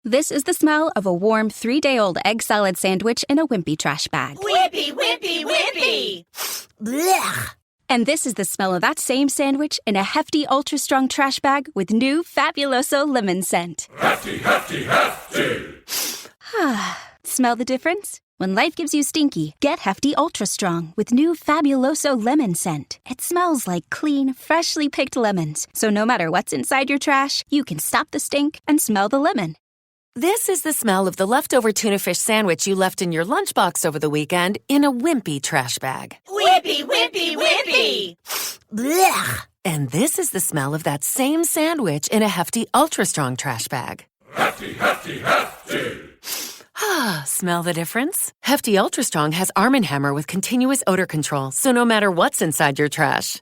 This is the smell of a warm 3-day-old egg salad sandwich in a Wimpy trash bag. Wimpy, Wimpy, Wimpy! Blech! And this is the smell of that same sandwich in a hefty, ultra-strong trash bag with new Fabuloso lemon scent. Hefty, hefty, hefty! Smell the difference? When life gives you stinky, get Hefty Ultra Strong with new Fabuloso lemon scent. It smells like clean, freshly picked lemons. So no matter what's inside your trash, you can stop the stink and smell the lemon. This is the smell of the leftover tuna fish sandwich you left in your lunchbox over the weekend in a Wimpy trash bag. Wimpy, Wimpy, Wimpy! Blech! And this is the smell of that same sandwich in a Hefty Ultra Strong trash bag. Hefty, hefty, hefty! Smell the difference? Hefty Ultra Strong has Arm & Hammer with continuous odor control, so no matter what's inside your trash,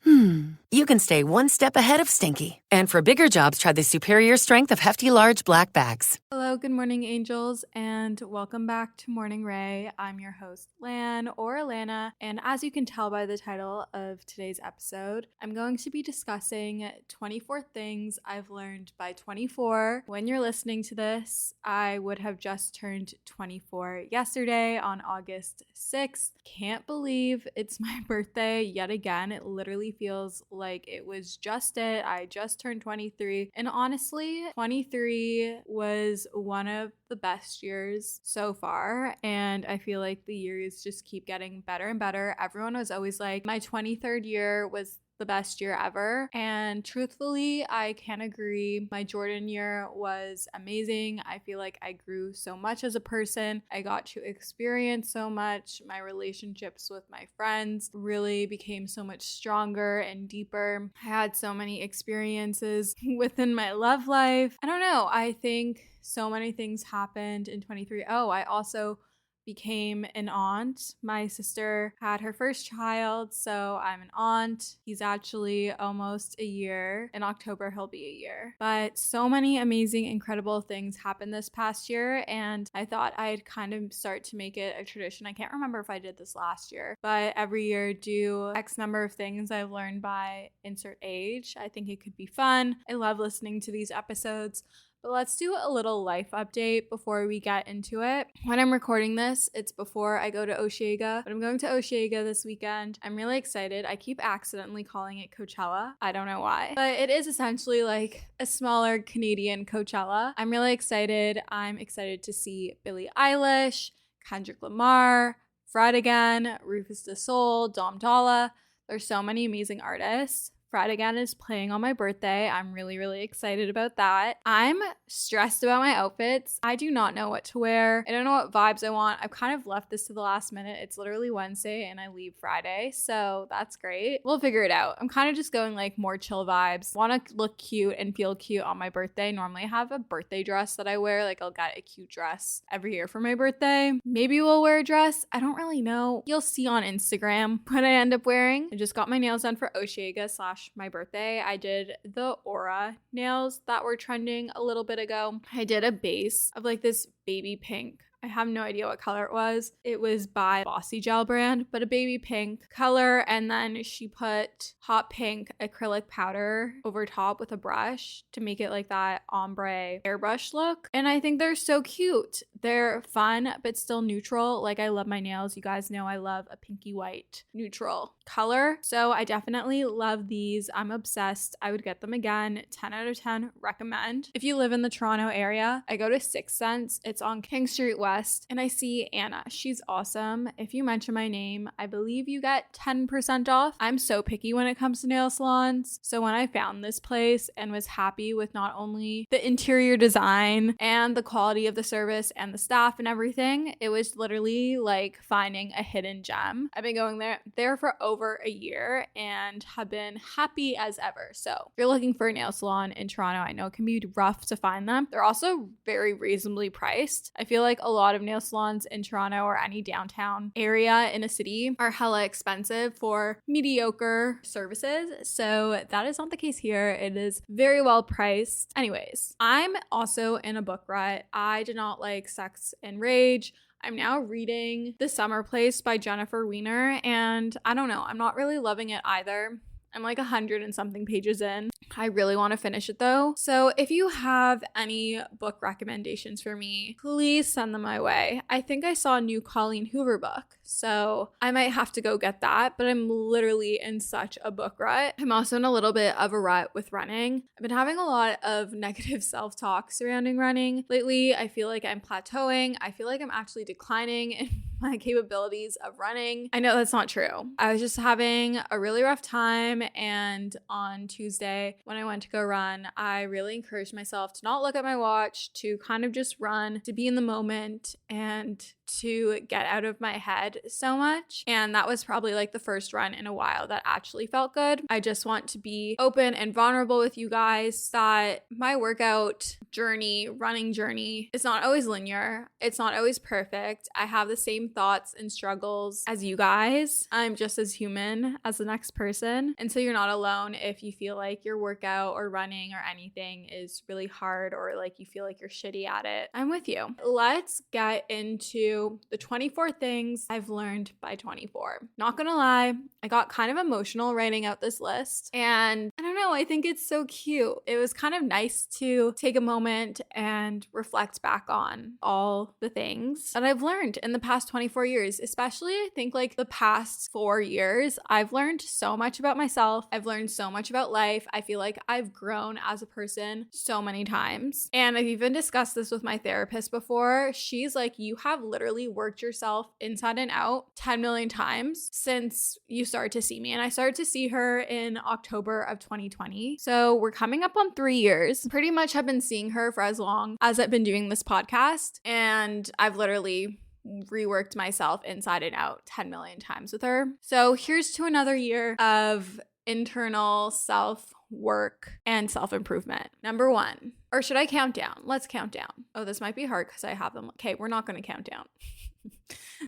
you can stay one step ahead of stinky. And for bigger jobs, try the superior strength of Hefty Large Black Bags. Hello, good morning, angels, and welcome back to Morning Ray. I'm your host, Lan, or Alana, and as you can tell by the title of today's episode, I'm going to be discussing 24 things I've learned by 24. When you're listening to this, I would have just turned 24 yesterday on August 6th. Can't believe it's my birthday yet again. It literally feels like it was just it. I just turned 23, and honestly, 23 was one of the best years so far, and I feel like the years just keep getting better and better. Everyone was always like, my 23rd year was the best year ever, and truthfully, I can agree. My Jordan year was amazing. I feel like I grew so much as a person. I got to experience so much. My relationships with my friends really became so much stronger and deeper. I had so many experiences within my love life. I don't know. I think so many things happened in 23. Oh, I also became an aunt. My sister had her first child, so I'm an aunt. He's actually almost a year. In October, he'll be a year. But so many amazing, incredible things happened this past year, and I thought I'd kind of start to make it a tradition. I can't remember if I did this last year, but every year do X number of things I've learned by insert age. I think it could be fun. I love listening to these episodes. But let's do a little life update before we get into it. When I'm recording this, it's before I go to Osheaga, but I'm going to Osheaga this weekend. I'm really excited. I keep accidentally calling it Coachella. I don't know why, but it is essentially like a smaller Canadian Coachella. I'm really excited. I'm excited to see Billie Eilish, Kendrick Lamar, Fred again, Rufus Du Sol, Dom Dolla. There's so many amazing artists. Fred again is playing on my birthday. I'm really, really excited about that. I'm stressed about my outfits. I do not know what to wear. I don't know what vibes I want. I've kind of left this to the last minute. It's literally Wednesday and I leave Friday, so that's great. We'll figure it out. I'm kind of just going like more chill vibes. Want to look cute and feel cute on my birthday. Normally I have a birthday dress that I wear. Like I'll get a cute dress every year for my birthday. Maybe we'll wear a dress. I don't really know. You'll see on Instagram what I end up wearing. I just got my nails done for Osheaga / my birthday. I did the Aura nails that were trending a little bit ago. I did a base of like this baby pink. I have no idea what color it was. It was by Bossy Gel brand, but a baby pink color. And then she put hot pink acrylic powder over top with a brush to make it like that ombre airbrush look. And I think they're so cute. They're fun, but still neutral. Like I love my nails. You guys know I love a pinky white neutral color. So I definitely love these. I'm obsessed. I would get them again. 10 out of 10 recommend. If you live in the Toronto area, I go to Sixth Sense. It's on King Street West, and I see Anna. She's awesome. If you mention my name, I believe you get 10% off. I'm so picky when it comes to nail salons. So when I found this place and was happy with not only the interior design and the quality of the service and the staff and everything, it was literally like finding a hidden gem. I've been going there for over a year and have been happy as ever. So if you're looking for a nail salon in Toronto, I know it can be rough to find them. They're also very reasonably priced. I feel like a lot of nail salons in Toronto or any downtown area in a city are hella expensive for mediocre services. So that is not the case here. It is very well priced. Anyways, I'm also in a book rut. I did not like Sex and Rage. I'm now reading The Summer Place by Jennifer Weiner, and I don't know, I'm not really loving it either. I'm like 100 and something pages in. I really want to finish it though. So if you have any book recommendations for me, please send them my way. I think I saw a new Colleen Hoover book, so I might have to go get that, but I'm literally in such a book rut. I'm also in a little bit of a rut with running. I've been having a lot of negative self-talk surrounding running. Lately, I feel like I'm plateauing. I feel like I'm actually declining in my capabilities of running. I know that's not true. I was just having a really rough time, and on Tuesday when I went to go run, I really encouraged myself to not look at my watch, to kind of just run, to be in the moment, and to get out of my head so much. And that was probably like the first run in a while that actually felt good. I just want to be open and vulnerable with you guys that my workout journey, running journey, is not always linear. It's not always perfect. I have the same thoughts and struggles as you guys. I'm just as human as the next person. And so you're not alone if you feel like your workout or running or anything is really hard, or like you feel like you're shitty at it. I'm with you. Let's get into the 24 things I've learned by 24. Not gonna lie, I got kind of emotional writing out this list, and I don't know, I think it's so cute. It was kind of nice to take a moment and reflect back on all the things that I've learned in the past 24 years, especially I think like the past 4 years. I've learned so much about myself. I've learned so much about life. I feel like I've grown as a person so many times. And I've even discussed this with my therapist before. She's like, you have literally worked yourself inside and out 10 million times since you started to see me. And I started to see her in October of 2020. So we're coming up on 3 years. Pretty much have been seeing her for as long as I've been doing this podcast. And I've literally reworked myself inside and out 10 million times with her. So here's to another year of internal self-work and self-improvement. Number 1. Or should I count down? Let's count down. Oh, this might be hard because I have them. Okay, we're not going to count down.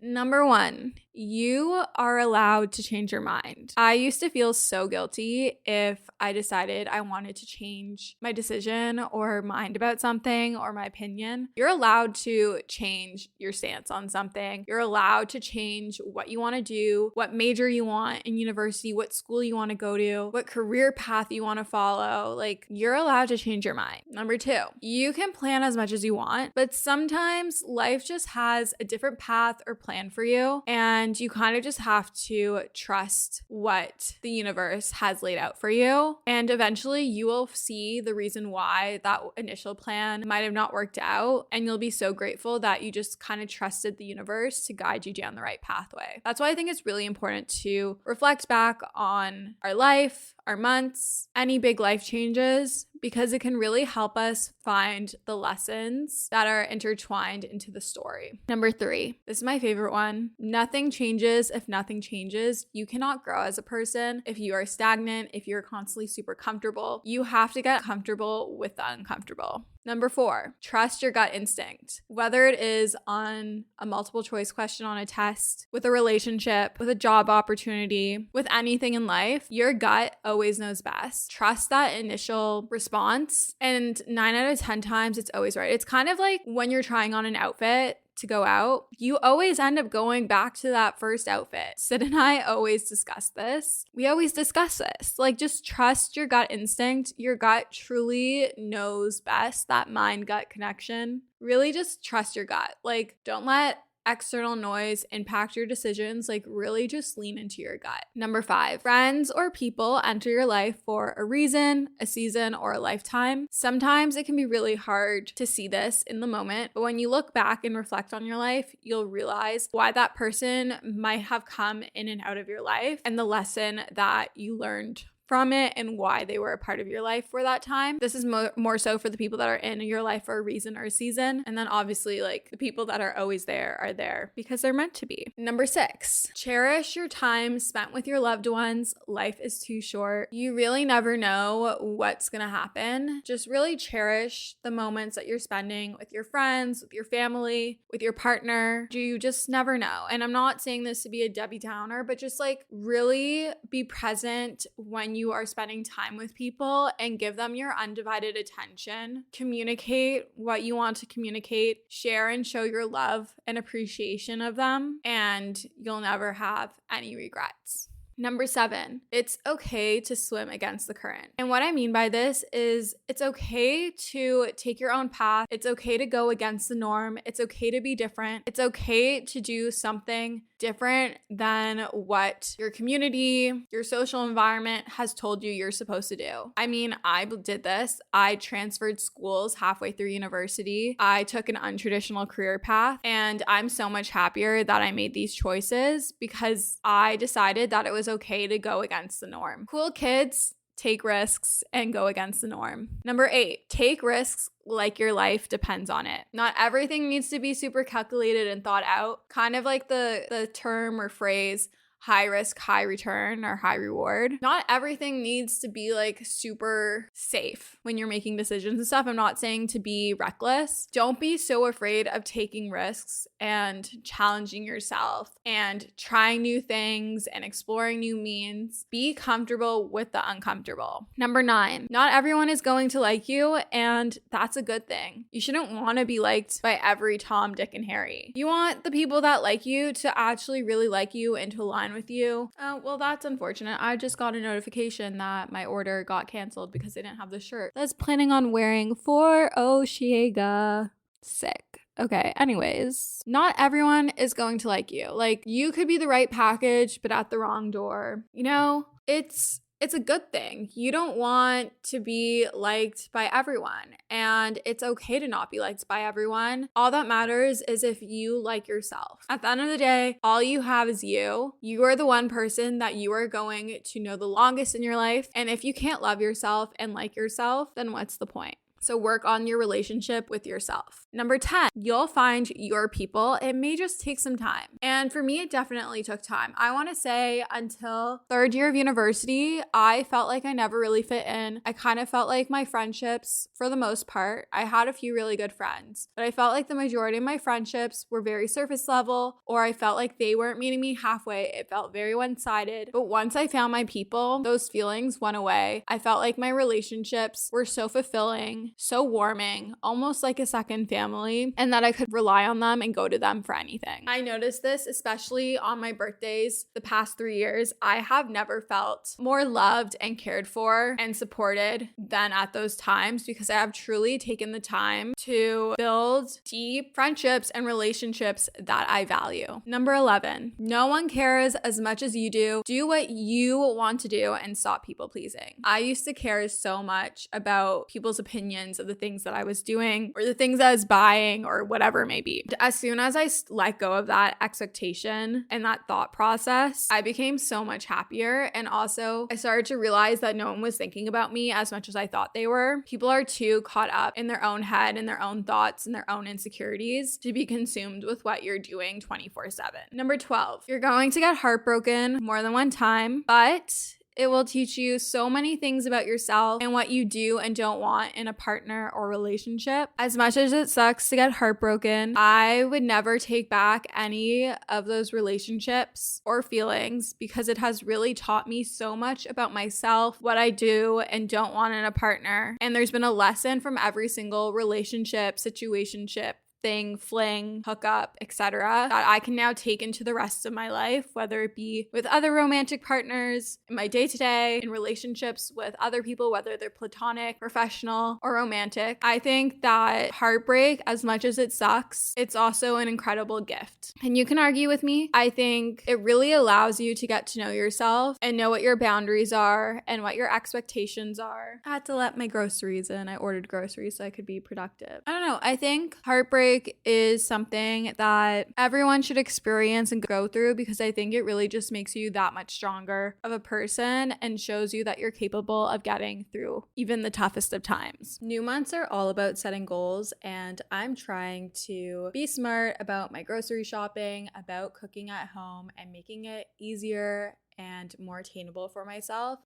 Number 1, you are allowed to change your mind. I used to feel so guilty if I decided I wanted to change my decision or mind about something or my opinion. You're allowed to change your stance on something. You're allowed to change what you want to do, what major you want in university, what school you want to go to, what career path you want to follow. Like, you're allowed to change your mind. Number 2, you can plan as much as you want, but sometimes life just has a different path or plan for you, and you kind of just have to trust what the universe has laid out for you. And eventually you will see the reason why that initial plan might have not worked out, and you'll be so grateful that you just kind of trusted the universe to guide you down the right pathway. That's why I think it's really important to reflect back on our life, our months, any big life changes, because it can really help us find the lessons that are intertwined into the story. Number 3, this is my favorite one. Nothing changes if nothing changes. You cannot grow as a person if you are stagnant, if you're constantly super comfortable. You have to get comfortable with the uncomfortable. Number 4, trust your gut instinct. Whether it is on a multiple choice question on a test, with a relationship, with a job opportunity, with anything in life, your gut always knows best. Trust that initial response, and 9 out of 10 times it's always right. It's kind of like when you're trying on an outfit to go out, you always end up going back to that first outfit. Sid and I always discuss this. We always discuss this. Like, just trust your gut instinct. Your gut truly knows best, that mind-gut connection. Really just trust your gut. Like, don't let external noise impact your decisions. Like, really just lean into your gut. Number 5, friends or people enter your life for a reason, a season, or a lifetime. Sometimes it can be really hard to see this in the moment, but when you look back and reflect on your life, you'll realize why that person might have come in and out of your life and the lesson that you learned from it and why they were a part of your life for that time. This is more so for the people that are in your life for a reason or a season. And then obviously, like, the people that are always there are there because they're meant to be. Number 6, cherish your time spent with your loved ones. Life is too short. You really never know what's gonna happen. Just really cherish the moments that you're spending with your friends, with your family, with your partner. You just never know. And I'm not saying this to be a Debbie Downer, but just like really be present when you are spending time with people and give them your undivided attention. Communicate what you want to communicate, share and show your love and appreciation of them, and you'll never have any regrets. Number 7, it's okay to swim against the current. And what I mean by this is it's okay to take your own path. It's okay to go against the norm. It's okay to be different. It's okay to do something different than what your community, your social environment has told you you're supposed to do. I mean, I did this. I transferred schools halfway through university. I took an untraditional career path, and I'm so much happier that I made these choices because I decided that it was okay to go against the norm. Cool kids take risks and go against the norm. Number 8, take risks like your life depends on it. Not everything needs to be super calculated and thought out. Kind of like the term or phrase, high risk, high return, or high reward. Not everything needs to be like super safe when you're making decisions and stuff. I'm not saying to be reckless. Don't be so afraid of taking risks and challenging yourself and trying new things and exploring new means. Be comfortable with the uncomfortable. Number 9, not everyone is going to like you, and that's a good thing. You shouldn't want to be liked by every Tom, Dick, and Harry. You want the people that like you to actually really like you and to align with you. Well, that's unfortunate. I just got a notification that my order got canceled because I didn't have the shirt I was planning on wearing for Osheaga. Sick. Okay, anyways, not everyone is going to like you. Like, you could be the right package, but at the wrong door. You know, it's a good thing. You don't want to be liked by everyone, and it's okay to not be liked by everyone. All that matters is if you like yourself. At the end of the day, all you have is you. You are the one person that you are going to know the longest in your life, and if you can't love yourself and like yourself, then what's the point? So work on your relationship with yourself. Number 10, you'll find your people. It may just take some time. And for me, it definitely took time. I want to say until 3rd year of university, I felt like I never really fit in. I kind of felt like my friendships, for the most part, I had a few really good friends, but I felt like the majority of my friendships were very surface level, or I felt like they weren't meeting me halfway. It felt very one-sided. But once I found my people, those feelings went away. I felt like my relationships were so fulfilling, so warming, almost like a second family, and that I could rely on them and go to them for anything. I noticed this especially on my birthdays the past 3 years. I have never felt more loved and cared for and supported than at those times because I have truly taken the time to build deep friendships and relationships that I value. Number 11, no one cares as much as you do. Do what you want to do and stop people pleasing. I used to care so much about people's opinions of the things that I was doing or the things I was buying or whatever it may be. As soon as I let go of that expectation and that thought process, I became so much happier. And also I started to realize that no one was thinking about me as much as I thought they were. People are too caught up in their own head and their own thoughts and their own insecurities to be consumed with what you're doing 24/7. Number 12, you're going to get heartbroken more than one time, but it will teach you so many things about yourself and what you do and don't want in a partner or relationship. As much as it sucks to get heartbroken, I would never take back any of those relationships or feelings because it has really taught me so much about myself, what I do and don't want in a partner. And there's been a lesson from every single relationship, situationship, thing, fling, hookup, etc. that I can now take into the rest of my life, whether it be with other romantic partners, in my day-to-day, in relationships with other people, whether they're platonic, professional, or romantic. I think that heartbreak, as much as it sucks, it's also an incredible gift. And you can argue with me. I think it really allows you to get to know yourself and know what your boundaries are and what your expectations are. I had to let my groceries in. I ordered groceries so I could be productive. I don't know. I think heartbreak is something that everyone should experience and go through because I think it really just makes you that much stronger of a person and shows you that you're capable of getting through even the toughest of times. New months are all about setting goals, and I'm trying to be smart about my grocery shopping, about cooking at home, and making it easier and more attainable for myself.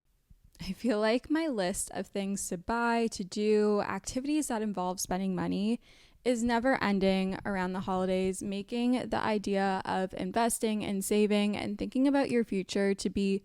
I feel like my list of things to buy, to do, activities that involve spending money is never ending around the holidays, making the idea of investing and saving and thinking about your future to be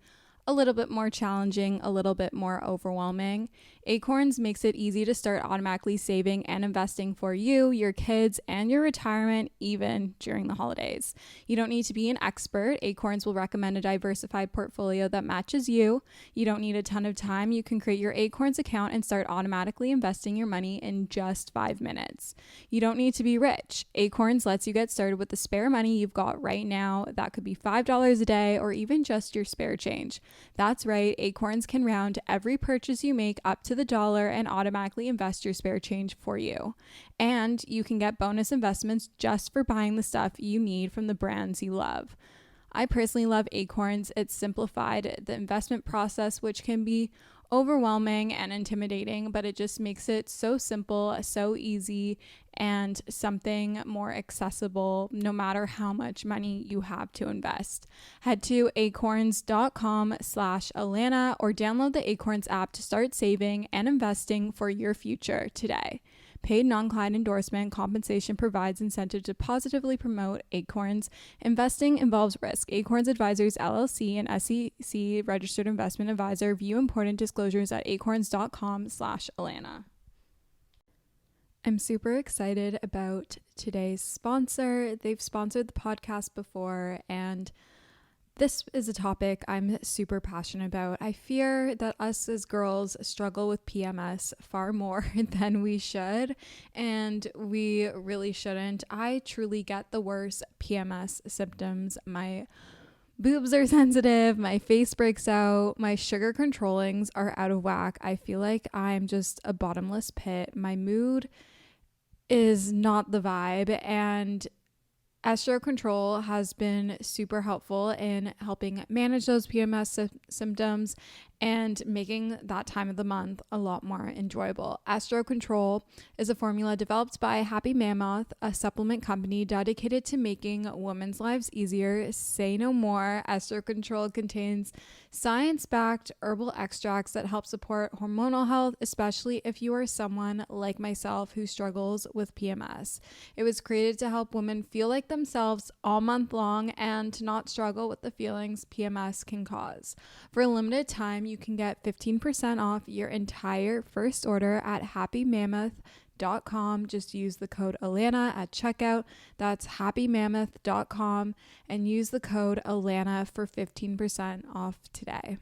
a little bit more challenging, a little bit more overwhelming. Acorns makes it easy to start automatically saving and investing for you, your kids, and your retirement, even during the holidays. You don't need to be an expert. Acorns will recommend a diversified portfolio that matches you. You don't need a ton of time. You can create your Acorns account and start automatically investing your money in just 5 minutes. You don't need to be rich. Acorns lets you get started with the spare money you've got right now. That could be $5 a day or even just your spare change. That's right. Acorns can round every purchase you make up to the dollar and automatically invest your spare change for you. And you can get bonus investments just for buying the stuff you need from the brands you love. I personally love Acorns. It's simplified the investment process, which can be overwhelming and intimidating, but it just makes it so simple, so easy, and something more accessible no matter how much money you have to invest. Head to acorns.com/Alana or download the Acorns app to start saving and investing for your future today. Paid non-client endorsement compensation provides incentive to positively promote Acorns. Investing involves risk. Acorns Advisors LLC and SEC registered investment advisor. View important disclosures at acorns.com/Alana. I'm super excited about today's sponsor. They've sponsored the podcast before, and this is a topic I'm super passionate about. I fear that us as girls struggle with PMS far more than we should, and we really shouldn't. I truly get the worst PMS symptoms. My boobs are sensitive, my face breaks out, my sugar controllings are out of whack. I feel like I'm just a bottomless pit. My mood is not the vibe, and Estro Control has been super helpful in helping manage those PMS symptoms and making that time of the month a lot more enjoyable. Estro Control is a formula developed by Happy Mammoth, a supplement company dedicated to making women's lives easier. Say no more. Estro Control contains science-backed herbal extracts that help support hormonal health, especially if you are someone like myself who struggles with PMS. It was created to help women feel like themselves all month long and to not struggle with the feelings PMS can cause. For a limited time, you can get 15% off your entire first order at happymammoth.com. Just use the code Alana at checkout. That's happymammoth.com and use the code Alana for 15% off today.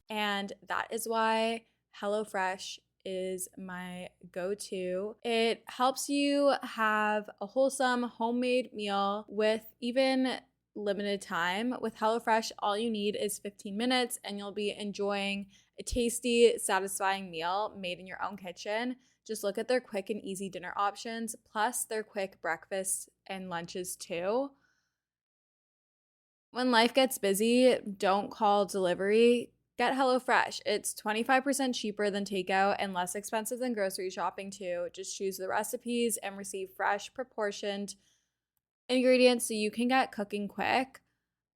And that is why HelloFresh is my go-to. It helps you have a wholesome homemade meal with even limited time. With HelloFresh, all you need is 15 minutes and you'll be enjoying a tasty, satisfying meal made in your own kitchen. Just look at their quick and easy dinner options, plus their quick breakfasts and lunches too. When life gets busy, don't call delivery. Get HelloFresh. It's 25% cheaper than takeout and less expensive than grocery shopping too. Just choose the recipes and receive fresh, proportioned ingredients so you can get cooking quick.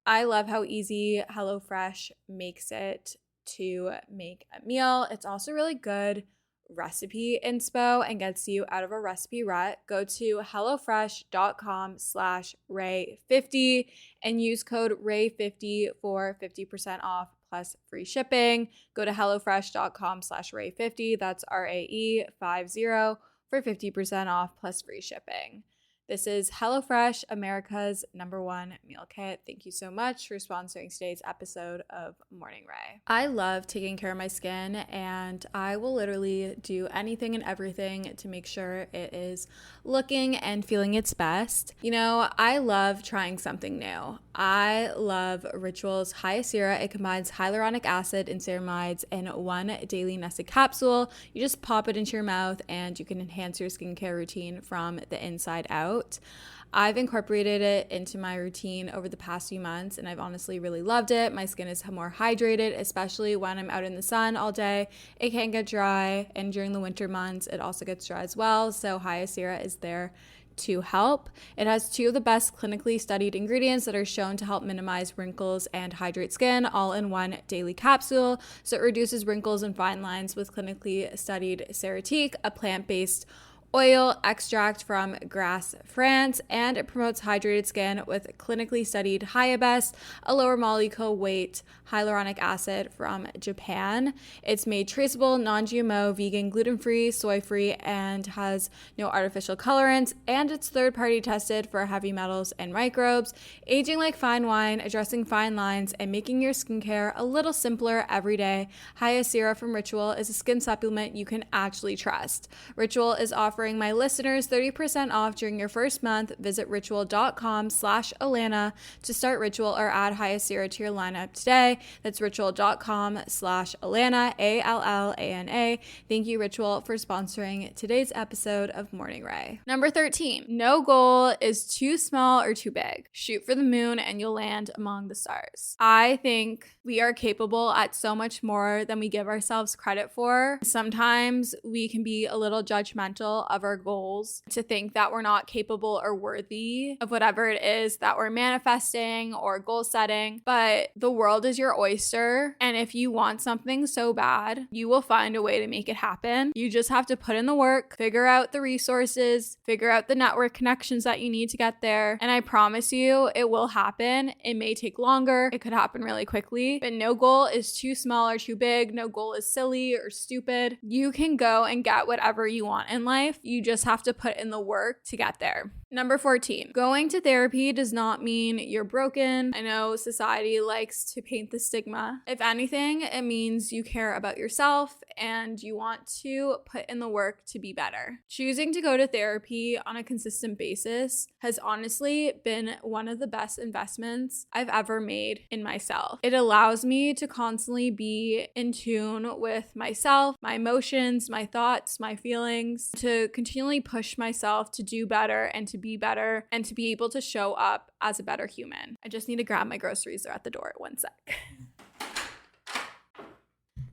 I love how easy HelloFresh makes it to make a meal. It's also really good recipe inspo and gets you out of a recipe rut. Go to hellofresh.com/Ray50 and use code Ray50 for 50% off plus free shipping. Go to hellofresh.com/Ray50. That's RAE50 for 50% off plus free shipping. This is HelloFresh, America's #1 meal kit. Thank you so much for sponsoring today's episode of Morning Ray. I love taking care of my skin, and I will literally do anything and everything to make sure it is looking and feeling its best. You know, I love trying something new. I love Ritual's Hyacera. It combines hyaluronic acid and ceramides in one daily nested capsule. You just pop it into your mouth and you can enhance your skincare routine from the inside out. I've incorporated it into my routine over the past few months, and I've honestly really loved it. My skin is more hydrated, especially when I'm out in the sun all day. It can get dry, and during the winter months, it also gets dry as well. So Hyacera is there to help. It has 2 of the best clinically studied ingredients that are shown to help minimize wrinkles and hydrate skin, all in one daily capsule. So it reduces wrinkles and fine lines with clinically studied Ceratique, a plant-based oil extract from Grasse, France, and it promotes hydrated skin with clinically studied Hyabest, a lower molecule weight hyaluronic acid from Japan. It's made traceable, non-GMO, vegan, gluten-free, soy-free, and has no artificial colorants, and it's third-party tested for heavy metals and microbes, aging like fine wine, addressing fine lines, and making your skincare a little simpler every day. Hyacera from Ritual is a skin supplement you can actually trust. Ritual is offering my listeners 30% off during your first month. Visit ritual.com/Alana to start Ritual or add Hyacera to your lineup today. That's ritual.com/Alana, ALLANA. Thank you, Ritual, for sponsoring today's episode of Morning Ray. Number 13, no goal is too small or too big. Shoot for the moon and you'll land among the stars. I think we are capable at so much more than we give ourselves credit for. Sometimes we can be a little judgmental of our goals, to think that we're not capable or worthy of whatever it is that we're manifesting or goal setting. But the world is your oyster, and if you want something so bad, you will find a way to make it happen. You just have to put in the work, figure out the resources, figure out the network connections that you need to get there, and I promise you it will happen. It may take longer, it could happen really quickly, but no goal is too small or too big. No goal is silly or stupid. You can go and get whatever you want in life. You just have to put in the work to get there. Number 14, going to therapy does not mean you're broken. I know society likes to paint the stigma. If anything, it means you care about yourself and you want to put in the work to be better. Choosing to go to therapy on a consistent basis has honestly been one of the best investments I've ever made in myself. It allows me to constantly be in tune with myself, my emotions, my thoughts, my feelings, to continually push myself to do better and to be better and to be able to show up as a better human. I just need to grab my groceries. They're at the door. One sec.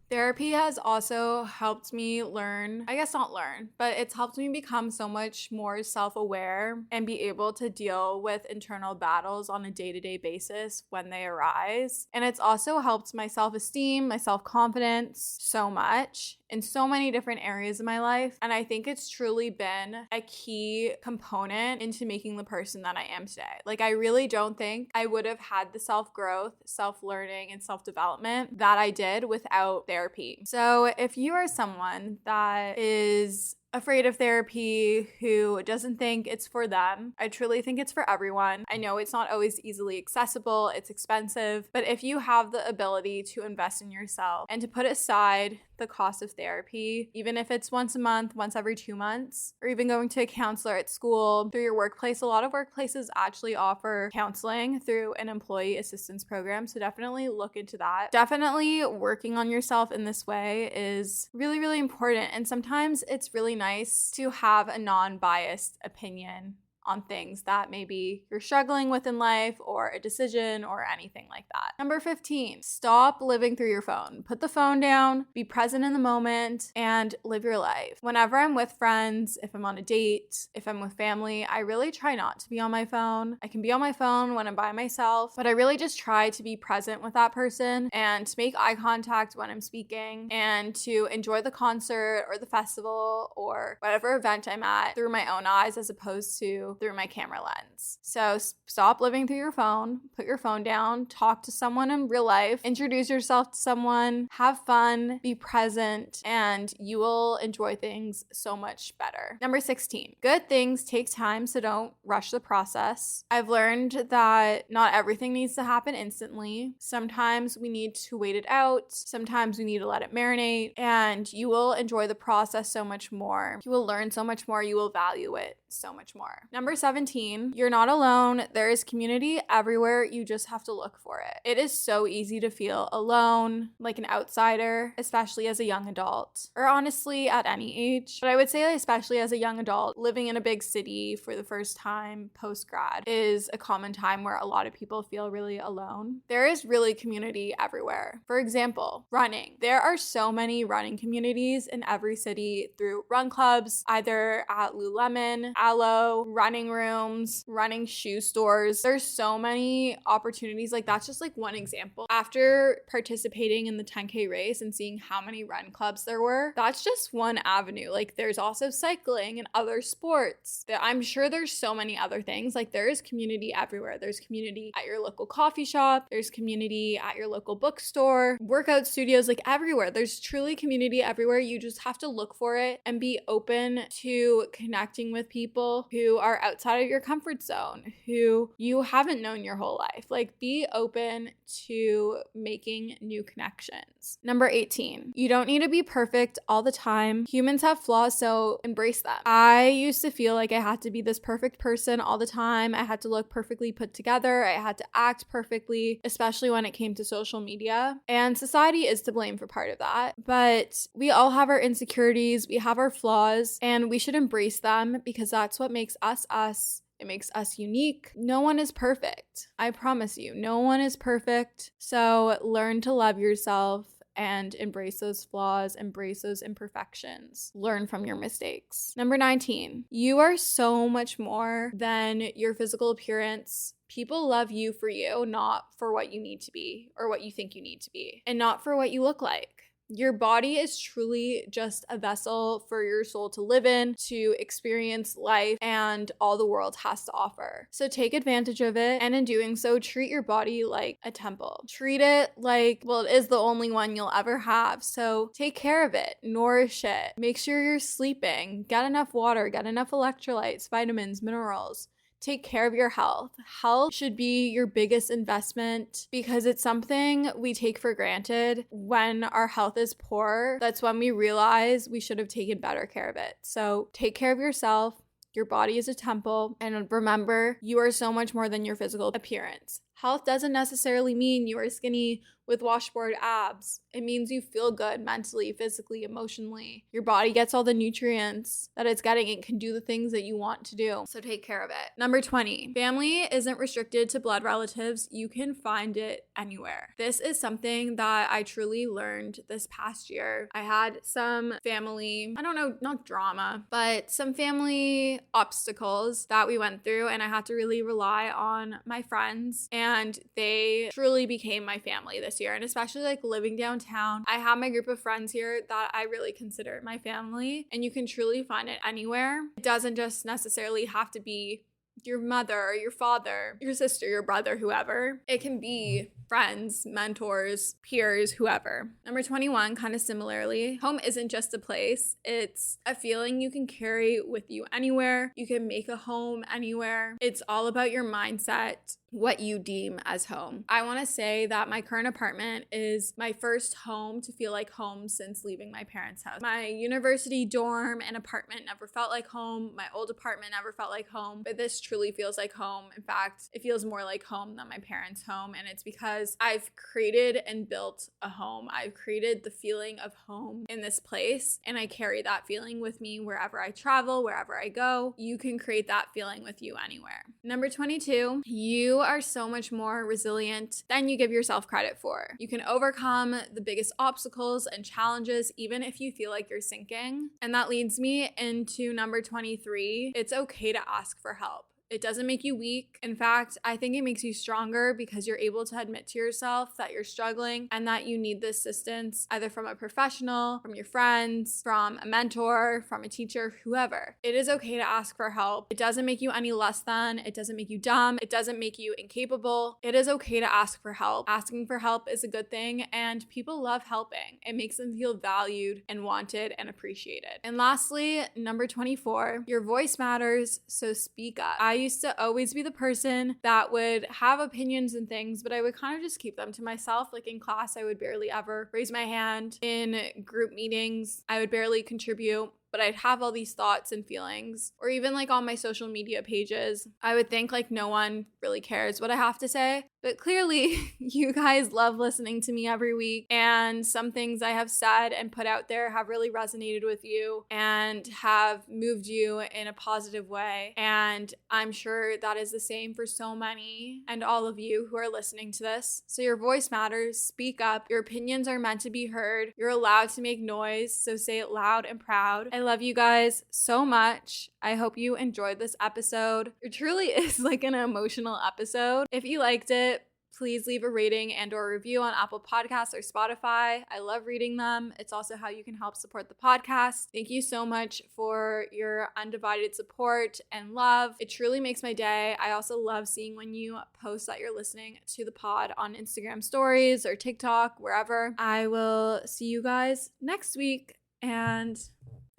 Therapy has also helped me learn, I guess not learn, but it's helped me become so much more self-aware and be able to deal with internal battles on a day-to-day basis when they arise. And it's also helped my self-esteem, my self-confidence so much in so many different areas of my life. And I think it's truly been a key component into making the person that I am today. Like, I really don't think I would have had the self-growth, self-learning, and self-development that I did without therapy. So if you are someone that is afraid of therapy, who doesn't think it's for them, I truly think it's for everyone. I know it's not always easily accessible, it's expensive, but if you have the ability to invest in yourself and to put aside the cost of therapy, even if it's once a month, once every 2 months, or even going to a counselor at school, through your workplace, a lot of workplaces actually offer counseling through an employee assistance program, so definitely look into that. Definitely working on yourself in this way is really, really important, and sometimes it's really nice to have a non-biased opinion on things that maybe you're struggling with in life, or a decision, or anything like that. Number 15, stop living through your phone. Put the phone down, be present in the moment, and live your life. Whenever I'm with friends, if I'm on a date, if I'm with family, I really try not to be on my phone. I can be on my phone when I'm by myself, but I really just try to be present with that person and to make eye contact when I'm speaking, and to enjoy the concert or the festival or whatever event I'm at through my own eyes as opposed to through my camera lens. So stop living through your phone, put your phone down, talk to someone in real life, introduce yourself to someone, have fun, be present, and you will enjoy things so much better. Number 16, good things take time, so don't rush the process. I've learned that not everything needs to happen instantly. Sometimes we need to wait it out. Sometimes we need to let it marinate, and you will enjoy the process so much more. You will learn so much more. You will value it so much more. Number 17, you're not alone. There is community everywhere. You just have to look for it. It is so easy to feel alone, like an outsider, especially as a young adult, or honestly at any age. But I would say especially as a young adult, living in a big city for the first time post-grad is a common time where a lot of people feel really alone. There is really community everywhere. For example, running. There are so many running communities in every city through run clubs, either at Lululemon, Alo, running rooms, running shoe stores. There's so many opportunities. Like that's just like one example. After participating in the 10K race and seeing how many run clubs there were, that's just one avenue. Like there's also cycling and other sports. I'm sure there's so many other things. Like there is community everywhere. There's community at your local coffee shop. There's community at your local bookstore, workout studios, like everywhere. There's truly community everywhere. You just have to look for it and be open to connecting with people who are outside of your comfort zone, who you haven't known your whole life. Like be open to making new connections. Number 18, you don't need to be perfect all the time. Humans have flaws, so embrace them. I used to feel like I had to be this perfect person all the time. I had to look perfectly put together. I had to act perfectly, especially when it came to social media. And society is to blame for part of that. But we all have our insecurities, we have our flaws, and we should embrace them because that's what makes us us. It makes us unique. No one is perfect. I promise you, no one is perfect. So learn to love yourself and embrace those flaws, embrace those imperfections, learn from your mistakes. Number 19, you are so much more than your physical appearance. People love you for you, not for what you need to be or what you think you need to be, and not for what you look like. Your body is truly just a vessel for your soul to live in, to experience life and all the world has to offer. So take advantage of it, and in doing so, treat your body like a temple. Treat it like, well, it is the only one you'll ever have. So take care of it, nourish it, make sure you're sleeping, get enough water, get enough electrolytes, vitamins, minerals. Take care of your health. Health should be your biggest investment because it's something we take for granted. When our health is poor, that's when we realize we should have taken better care of it. So take care of yourself. Your body is a temple. And remember, you are so much more than your physical appearance. Health doesn't necessarily mean you are skinny with washboard abs. It means you feel good mentally, physically, emotionally. Your body gets all the nutrients that it's getting and can do the things that you want to do. So take care of it. Number 20, family isn't restricted to blood relatives. You can find it anywhere. This is something that I truly learned this past year. I had some family, I don't know, not drama, but some family obstacles that we went through, and I had to really rely on my friends, and they truly became my family this year. And especially like living downtown, I have my group of friends here that I really consider my family, and you can truly find it anywhere. It doesn't just necessarily have to be your mother or your father, your sister, your brother, whoever. It can be friends, mentors, peers, whoever. Number 21, kind of similarly, home isn't just a place. It's a feeling you can carry with you anywhere. You can make a home anywhere. It's all about your mindset, what you deem as home. I want to say that my current apartment is my first home to feel like home since leaving my parents' house. My university dorm and apartment never felt like home. My old apartment never felt like home, but this truly feels like home. In fact, it feels more like home than my parents' home, and it's because I've created and built a home. I've created the feeling of home in this place, and I carry that feeling with me wherever I travel, wherever I go. You can create that feeling with you anywhere. Number 22, you are so much more resilient than you give yourself credit for. You can overcome the biggest obstacles and challenges even if you feel like you're sinking. And that leads me into number 23. It's okay to ask for help. It doesn't make you weak. In fact, I think it makes you stronger because you're able to admit to yourself that you're struggling and that you need the assistance either from a professional, from your friends, from a mentor, from a teacher, whoever. It is okay to ask for help. It doesn't make you any less than. It doesn't make you dumb. It doesn't make you incapable. It is okay to ask for help. Asking for help is a good thing, and people love helping. It makes them feel valued and wanted and appreciated. And lastly, number 24, your voice matters, so speak up. I used to always be the person that would have opinions and things, but I would kind of just keep them to myself. Like in class, I would barely ever raise my hand. In group meetings, I would barely contribute, but I'd have all these thoughts and feelings. Or even like on my social media pages, I would think like no one really cares what I have to say. But clearly, you guys love listening to me every week, and some things I have said and put out there have really resonated with you and have moved you in a positive way. And I'm sure that is the same for so many and all of you who are listening to this. So your voice matters. Speak up. Your opinions are meant to be heard. You're allowed to make noise, so say it loud and proud. I love you guys so much. I hope you enjoyed this episode. It truly is like an emotional episode. If you liked it, please leave a rating and or review on Apple Podcasts or Spotify. I love reading them. It's also how you can help support the podcast. Thank you so much for your undivided support and love. It truly makes my day. I also love seeing when you post that you're listening to the pod on Instagram stories or TikTok, wherever. I will see you guys next week. And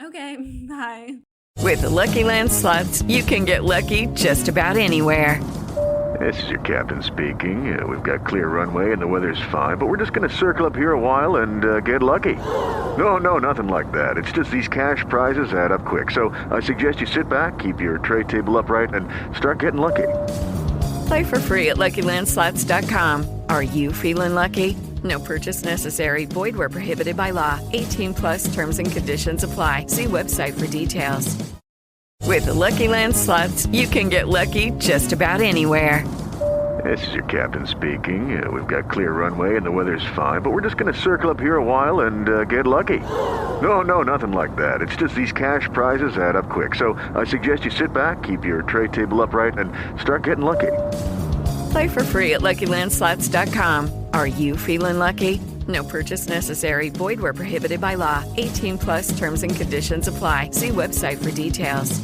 okay, bye. With the Lucky Land Slots, you can get lucky just about anywhere. This is your captain speaking. We've got clear runway and the weather's fine, but we're just going to circle up here a while and get lucky. No, nothing like that. It's just these cash prizes add up quick. So I suggest you sit back, keep your tray table upright, and start getting lucky. Play for free at LuckyLandSlots.com. Are you feeling lucky? No purchase necessary. Void where prohibited by law. 18+ terms and conditions apply. See website for details. With the Lucky Land Slots, you can get lucky just about anywhere. This is your captain speaking. We've got clear runway and the weather's fine, but we're just going to circle up here a while and get lucky. No, nothing like that. It's just these cash prizes add up quick. So I suggest you sit back, keep your tray table upright, and start getting lucky. Play for free at LuckyLandSlots.com. Are you feeling lucky? No purchase necessary. Void where prohibited by law. 18+ terms and conditions apply. See website for details.